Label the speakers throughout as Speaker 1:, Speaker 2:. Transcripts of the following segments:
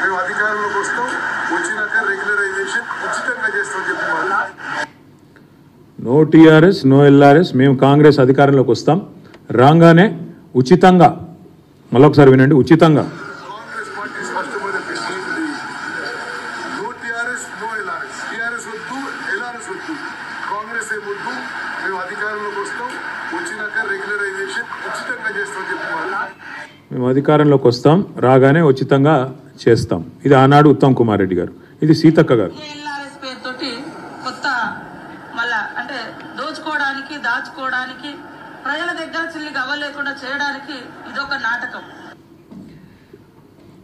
Speaker 1: మేము అధికారంలోకి వస్తాం, వచ్చినాక రెగ్యులరైజేషన్ ఉచితంగా చేస్తామని చెప్పి
Speaker 2: నో టీఆర్ఎస్ నో ఎల్ఆర్ఎస్, మేము కాంగ్రెస్ అధికారంలోకి వస్తాం, రాగానే ఉచితంగా, మళ్ళొకసారి వినండి, ఉచితంగా
Speaker 1: కాంగ్రెస్ పార్టీ స్పష్టమైన పెట్టింది. No TRS no LRS, TRS వద్దు, ఎల్ఆర్ఎస్ వద్దు, కాంగ్రెస్ ఏమొద్దు, మేము అధికారంలోకి వస్తాం, వచ్చినాక రెగ్యులరైజేషన్ ఉచితంగా చేస్తామని చెప్పి
Speaker 2: మేము అధికారంలోకి వస్తాం, రాగానే ఉచితంగా చేస్తాం. ఇది ఆనాడు ఉత్తమ్ కుమార్ రెడ్డి గారు, ఇది సీతక్క గారు.
Speaker 3: ఎల్ఆర్ఎస్ పేరుతోటి కొత్త మళ్ళా అంటే దోచుకోవడానికి, దాచుకోవడానికి, ప్రజల దగ్గర చిల్లిగా అవ్వలేకుండా చేయడానికి ఇదొక నాటకం.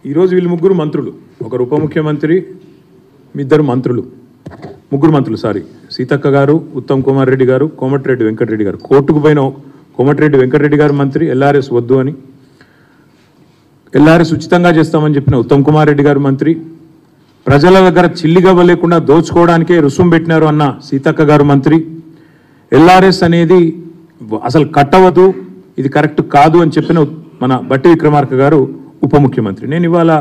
Speaker 2: ఈరోజు వీళ్ళు ముగ్గురు మంత్రులు, ఒకరు ఉప ముఖ్యమంత్రి, ఇద్దరు మంత్రులు, ముగ్గురు మంత్రులు సీతక్క గారు, ఉత్తమ్ కుమార్ రెడ్డి గారు, కోమటిరెడ్డి వెంకటరెడ్డి గారు. కోర్టుకు పోయిన కోమటిరెడ్డి వెంకటరెడ్డి గారు మంత్రి, ఎల్ఆర్ఎస్ వద్దు అని, ఎల్ఆర్ఎస్ ఉచితంగా చేస్తామని చెప్పిన ఉత్తమ్ కుమార్ రెడ్డి గారు మంత్రి, ప్రజల దగ్గర చిల్లిగవ్వ లేకుండా దోచుకోవడానికే రుసుము పెట్టినారు అన్న సీతక్క గారు మంత్రి, ఎల్ఆర్ఎస్ అనేది అసలు కట్టవద్దు, ఇది కరెక్ట్ కాదు అని చెప్పిన మన బట్టి విక్రమార్క గారు ఉప ముఖ్యమంత్రి. నేను ఇవాళ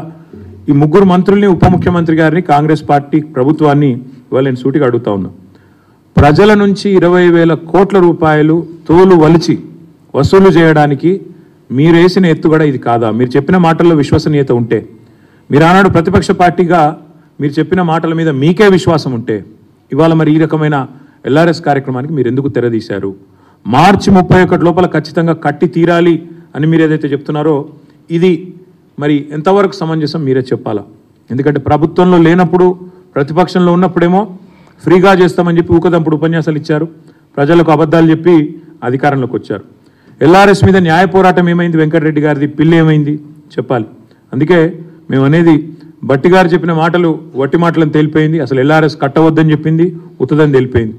Speaker 2: ఈ ముగ్గురు మంత్రుల్ని, ఉప ముఖ్యమంత్రి గారిని, కాంగ్రెస్ పార్టీ ప్రభుత్వాన్ని ఇవాళ నేను సూటిగా అడుగుతా ఉన్నా. ప్రజల నుంచి 20,000 కోట్ల రూపాయలు తోలు వలిచి వసూలు చేయడానికి మీరు వేసిన ఎత్తుగడ ఇది కాదా? మీరు చెప్పిన మాటల్లో విశ్వసనీయత ఉంటే, మీరు ఆనాడు ప్రతిపక్ష పార్టీగా మీరు చెప్పిన మాటల మీద మీకే విశ్వాసం ఉంటే, ఇవాళ మరి ఈ రకమైన ఎల్ఆర్ఎస్ కార్యక్రమానికి మీరు ఎందుకు తెరదీశారు? మార్చి 31 లోపల ఖచ్చితంగా కట్టి తీరాలి అని మీరు ఏదైతే చెప్తున్నారో ఇది మరి ఎంతవరకు సమంజసం మీరే చెప్పాలా. ఎందుకంటే ప్రభుత్వంలో లేనప్పుడు, ప్రతిపక్షంలో ఉన్నప్పుడేమో ఫ్రీగా చేస్తామని చెప్పి ఊకదంపుడు ఉపన్యాసాలు ఇచ్చారు, ప్రజలకు అబద్ధాలు చెప్పి అధికారంలోకి వచ్చారు. ఎల్ఆర్ఎస్ మీద న్యాయ పోరాటం ఏమైంది? వెంకటరెడ్డి గారిది పిల్లి ఏమైంది చెప్పాలి. అందుకే మేము అనేది, బట్టి గారు చెప్పిన మాటలు వట్టి మాటలను తేలిపోయింది. అసలు ఎల్ఆర్ఎస్ కట్టవద్దని చెప్పింది ఉత్తదని తేలిపోయింది.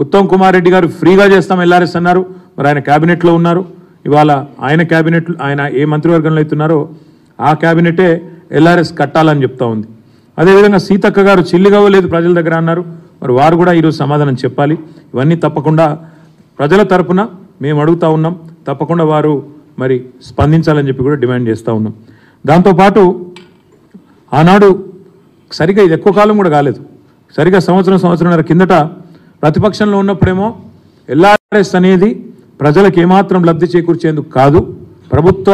Speaker 2: ఉత్తమ్ కుమార్ రెడ్డి గారు ఫ్రీగా చేస్తాం ఎల్ఆర్ఎస్ అన్నారు, మరి ఆయన క్యాబినెట్లో ఉన్నారు. ఇవాళ ఆయన క్యాబినెట్, ఆయన ఏ మంత్రివర్గంలో అవుతున్నారో ఆ క్యాబినెటే ఎల్ఆర్ఎస్ కట్టాలని చెప్తా ఉంది. అదేవిధంగా సీతక్క గారు చిల్లిగవ్వలేదు ప్రజల దగ్గర అన్నారు, మరి వారు కూడా ఈరోజు సమాధానం చెప్పాలి. ఇవన్నీ తప్పకుండా ప్రజల తరపున మేము అడుగుతూ ఉన్నాం, తప్పకుండా వారు మరి స్పందించాలని చెప్పి కూడా డిమాండ్ చేస్తూ ఉన్నాం. దాంతోపాటు ఆనాడు సరిగా, ఇది ఎక్కువ కాలం కూడా కాలేదు, సరిగా సంవత్సరంన్నర కిందట ప్రతిపక్షంలో ఉన్నప్పుడేమో ఎల్ఆర్ఎస్ అనేది ప్రజలకు ఏమాత్రం లబ్ధి చేకూర్చేందుకు కాదు, ప్రభుత్వ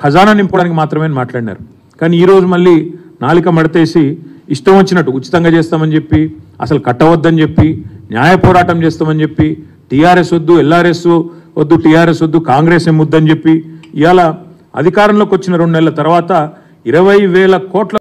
Speaker 2: ఖజానా నింపడానికి మాత్రమే మాట్లాడినారు. కానీ ఈరోజు మళ్ళీ నాలిక మడతేసి ఇష్టం వచ్చినట్టు ఉచితంగా చేస్తామని చెప్పి, అసలు కట్టవద్దని చెప్పి, న్యాయ పోరాటం చేస్తామని చెప్పి, టీఆర్ఎస్ వద్దు, ఎల్ఆర్ఎస్ వద్దు, టీఆర్ఎస్ వద్దు, కాంగ్రెస్ ఏం వద్దని చెప్పి, ఇవాళ అధికారంలోకి వచ్చిన 2 నెలల తర్వాత 20,000 కోట్ల